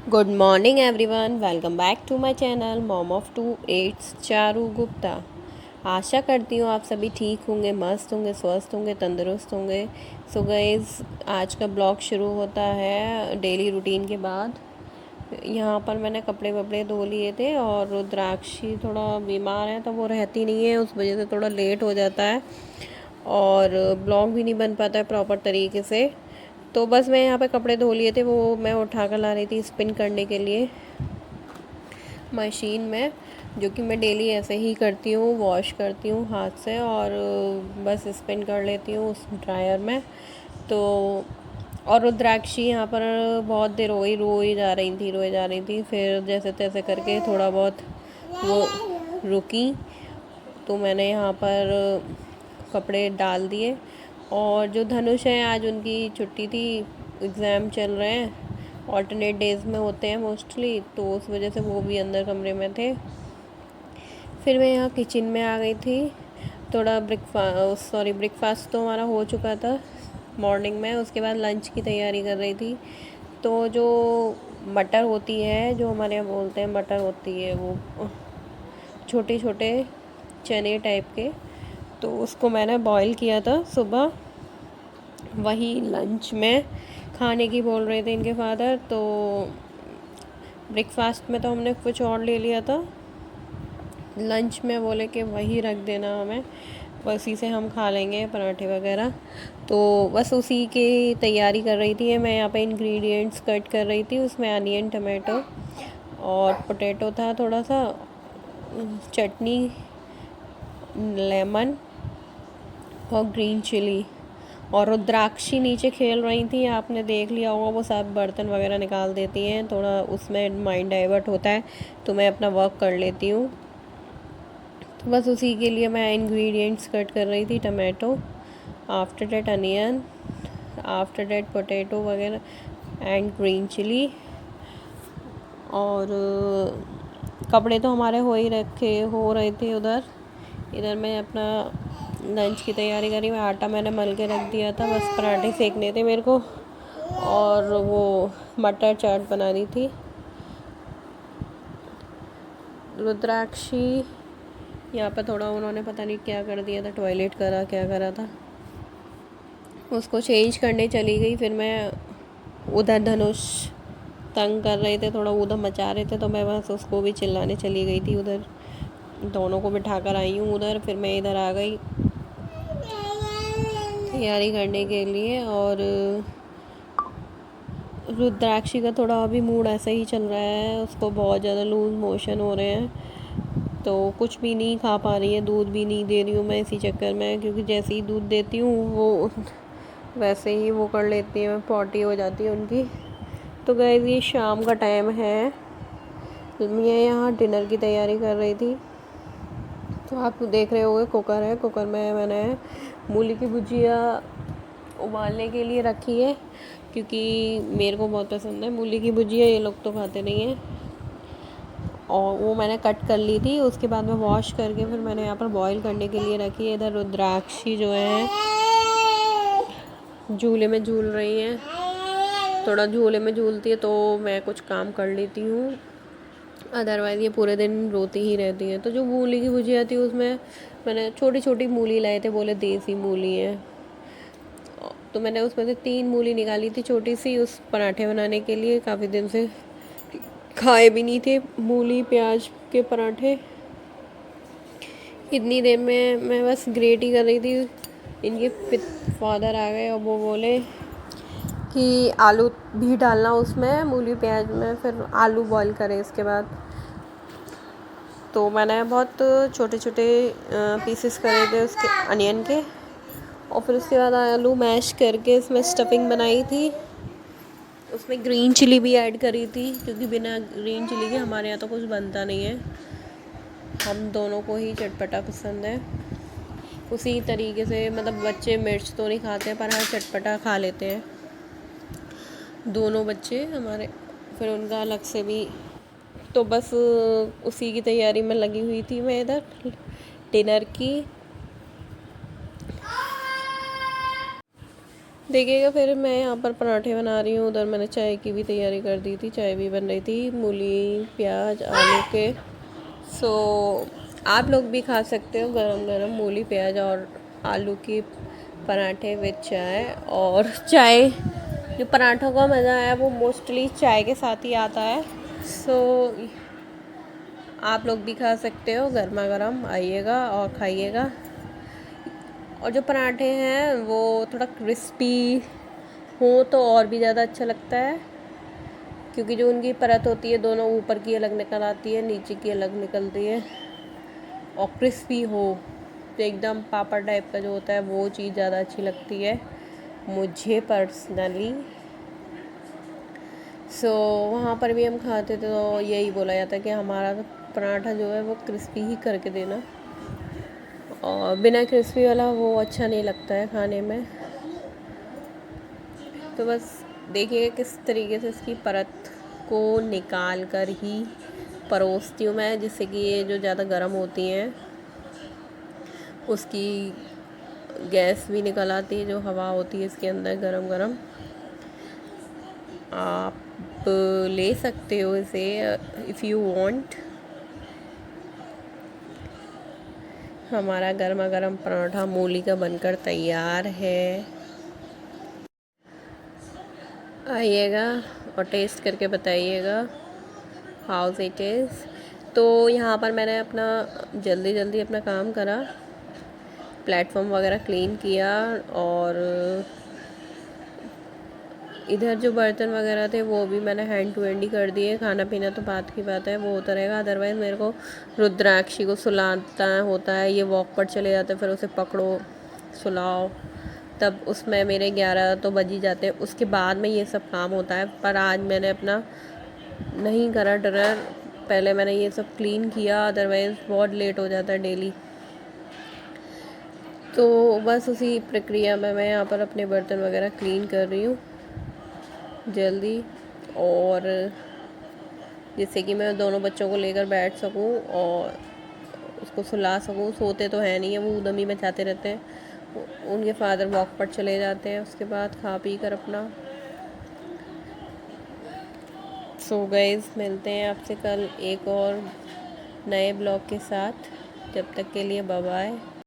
Good morning everyone, welcome back to my channel mom of two eights Charu Gupta. आशा करती हूँ आप सभी ठीक होंगे, मस्त होंगे, स्वस्थ होंगे, तंदुरुस्त होंगे। सो गाइस, आज का ब्लॉग शुरू होता है डेली रूटीन के बाद। यहाँ पर मैंने कपड़े वपड़े धो लिए थे और रुद्राक्षी थोड़ा बीमार है तो वो रहती नहीं है, उस वजह से थोड़ा लेट हो जाता है और ब्लॉग भी नहीं बन पाता है प्रॉपर तरीके से। तो बस मैं यहाँ पे कपड़े धो लिए थे, वो मैं उठा कर ला रही थी स्पिन करने के लिए मशीन में, जो कि मैं डेली ऐसे ही करती हूँ, वॉश करती हूँ हाथ से और बस स्पिन कर लेती हूँ उस ड्रायर में। तो और रुद्राक्षी यहाँ पर बहुत देर रोई जा रही थी, फिर जैसे तैसे करके थोड़ा बहुत वो रुकी तो मैंने यहाँ पर कपड़े डाल दिए। और जो धनुष है, आज उनकी छुट्टी थी, एग्ज़ाम चल रहे हैं, ऑल्टरनेट डेज में होते हैं मोस्टली, तो उस वजह से वो भी अंदर कमरे में थे। फिर मैं यहाँ किचन में आ गई थी, थोड़ा ब्रेकफास्ट तो हमारा हो चुका था मॉर्निंग में, उसके बाद लंच की तैयारी कर रही थी। तो जो मटर होती है, जो हमारे यहाँ बोलते हैं मटर होती है, वो छोटे छोटे चने टाइप के, तो उसको मैंने बॉईल किया था सुबह, वही लंच में खाने की बोल रहे थे इनके फादर। तो ब्रेकफास्ट में तो हमने कुछ और ले लिया था, लंच में बोले कि वही रख देना हमें, उसी से हम खा लेंगे पराठे वगैरह। तो बस उसी की तैयारी कर रही थी मैं यहाँ पे, इंग्रेडिएंट्स कट कर रही थी, उसमें अनियन, टमाटो और पोटैटो था, थोड़ा सा चटनी, लेमन और ग्रीन चिली। और रुद्राक्षी नीचे खेल रही थी, आपने देख लिया होगा, वो सब बर्तन वगैरह निकाल देती हैं, थोड़ा उसमें माइंड डाइवर्ट होता है, तो मैं अपना वर्क कर लेती हूँ। तो बस उसी के लिए मैं इंग्रेडिएंट्स कट कर रही थी, tomato, after that onion, after that potato वगैरह एंड ग्रीन चिली। और कपड़े तो हमारे हो रहे थे उधर, इधर मैं अपना लंच की तैयारी करी। मैं आटा मैंने मल के रख दिया था, बस पराठे सेकने थे मेरे को और वो मटर चाट बनानी थी। रुद्राक्षी यहाँ पर थोड़ा उन्होंने पता नहीं क्या कर दिया था, टॉयलेट करा क्या करा था, उसको चेंज करने चली गई। फिर मैं उधर, धनुष तंग कर रहे थे, थोड़ा उधर मचा रहे थे, तो मैं बस उसको भी चिल्लाने चली गई थी उधर, दोनों को बिठा कर आई हूँ उधर। फिर मैं इधर आ गई तैयारी करने के लिए। और रुद्राक्षी का थोड़ा अभी मूड ऐसा ही चल रहा है, उसको बहुत ज़्यादा लूज मोशन हो रहे हैं, तो कुछ भी नहीं खा पा रही है, दूध भी नहीं दे रही हूँ मैं इसी चक्कर में, क्योंकि जैसे ही दूध देती हूँ वो वैसे ही वो कर लेती है, पॉटी हो जाती है उनकी। तो गाइस, ये शाम का टाइम है, मैं यहाँ डिनर की तैयारी कर रही थी। तो आप देख रहे होंगे कुकर है, कुकर में मैंने मूली की भुजिया उबालने के लिए रखी है, क्योंकि मेरे को बहुत पसंद है मूली की भुजिया, ये लोग तो खाते नहीं हैं। और वो मैंने कट कर ली थी, उसके बाद में वॉश करके फिर मैंने यहाँ पर बॉईल करने के लिए रखी है। इधर रुद्राक्षी जो है झूले में झूल रही हैं, थोड़ा झूले में झूलती है तो मैं कुछ काम कर लेती हूँ, अदरवाइज़ ये पूरे दिन रोती ही रहती है। तो जो मूली की भुजिया थी उसमें मैंने छोटी छोटी मूली लाए थे, बोले देसी मूली है, तो मैंने उसमें से 3 मूली निकाली थी छोटी सी, उस पराठे बनाने के लिए। काफ़ी दिन से खाए भी नहीं थे मूली प्याज के पराठे। इतनी देर में मैं बस ग्रेट ही कर रही थी, इनके फादर आ गए और वो बोले कि आलू भी डालना उसमें, मूली प्याज में, फिर आलू बॉईल करें इसके बाद। तो मैंने बहुत छोटे छोटे पीसेस करे थे उसके अनियन के, और फिर उसके बाद आलू मैश करके इसमें स्टफिंग बनाई थी, उसमें ग्रीन चिली भी ऐड करी थी, क्योंकि बिना ग्रीन चिली के हमारे यहाँ तो कुछ बनता नहीं है, हम दोनों को ही चटपटा पसंद है। उसी तरीके से, मतलब बच्चे मिर्च तो नहीं खाते पर हाँ चटपटा खा लेते हैं दोनों बच्चे हमारे, फिर उनका अलग से भी। तो बस उसी की तैयारी में लगी हुई थी मैं इधर डिनर की। देखिएगा, फिर मैं यहाँ पर पराठे बना रही हूँ। उधर मैंने चाय की भी तैयारी कर दी थी, चाय भी बन रही थी मूली प्याज आलू के। सो आप लोग भी खा सकते हो गरम गरम मूली प्याज और आलू की पराठे विद चाय। और चाय, जो पराठों का मज़ा है वो मोस्टली चाय के साथ ही आता है। सो आप लोग भी खा सकते हो गर्मा गर्म, आइएगा और खाइएगा। और जो पराठे हैं वो थोड़ा क्रिस्पी हो तो और भी ज़्यादा अच्छा लगता है, क्योंकि जो उनकी परत होती है दोनों ऊपर की अलग निकल आती है, नीचे की अलग निकलती है। और क्रिस्पी हो तो एकदम पापड़ टाइप का जो होता है वो चीज़ ज़्यादा अच्छी लगती है मुझे पर्सनली। सो वहाँ पर भी हम खाते थे तो यही बोला जाता है कि हमारा पराठा जो है वो क्रिस्पी ही करके देना, और बिना क्रिस्पी वाला वो अच्छा नहीं लगता है खाने में। तो बस देखिए किस तरीके से इसकी परत को निकाल कर ही परोसती हूँ मैं, जिससे कि ये जो ज़्यादा गर्म होती हैं उसकी गैस भी निकल आती है, जो हवा होती है इसके अंदर गरम गरम। आप ले सकते हो इसे इफ़ यू वांट। हमारा गर्मा गर्म पराठा मूली का बनकर तैयार है। आइएगा और टेस्ट करके बताइएगा हाउस इट इज़। तो यहाँ पर मैंने अपना जल्दी जल्दी अपना काम करा, प्लेटफॉर्म वगैरह क्लीन किया, और इधर जो बर्तन वगैरह थे वो भी मैंने हैंड टू हैंड ही कर दिए। खाना पीना तो बात की बात है, वो होता रहेगा। अदरवाइज़ मेरे को रुद्राक्षी को सुलाता होता है, ये वॉक पर चले जाते हैं, फिर उसे पकड़ो सुलाओ, तब उसमें मेरे 11 तो बज ही जाते हैं। उसके बाद में ये सब काम होता है। पर आज मैंने अपना नहीं करा डिनर, पहले मैंने ये सब क्लीन किया, अदरवाइज़ बहुत लेट हो जाता है डेली। तो बस उसी प्रक्रिया में मैं यहाँ पर अपने बर्तन वगैरह क्लीन कर रही हूँ जल्दी, और जिससे कि मैं दोनों बच्चों को लेकर बैठ सकूँ और उसको सुला सकूँ। सोते तो है नहीं है, वो उधम ही मचाते रहते हैं। उनके फादर वॉक पर चले जाते हैं, उसके बाद खा पी कर अपना। सो गाइस, मिलते हैं आपसे कल एक और नए ब्लॉग के साथ। जब तक के लिए बाय बाय।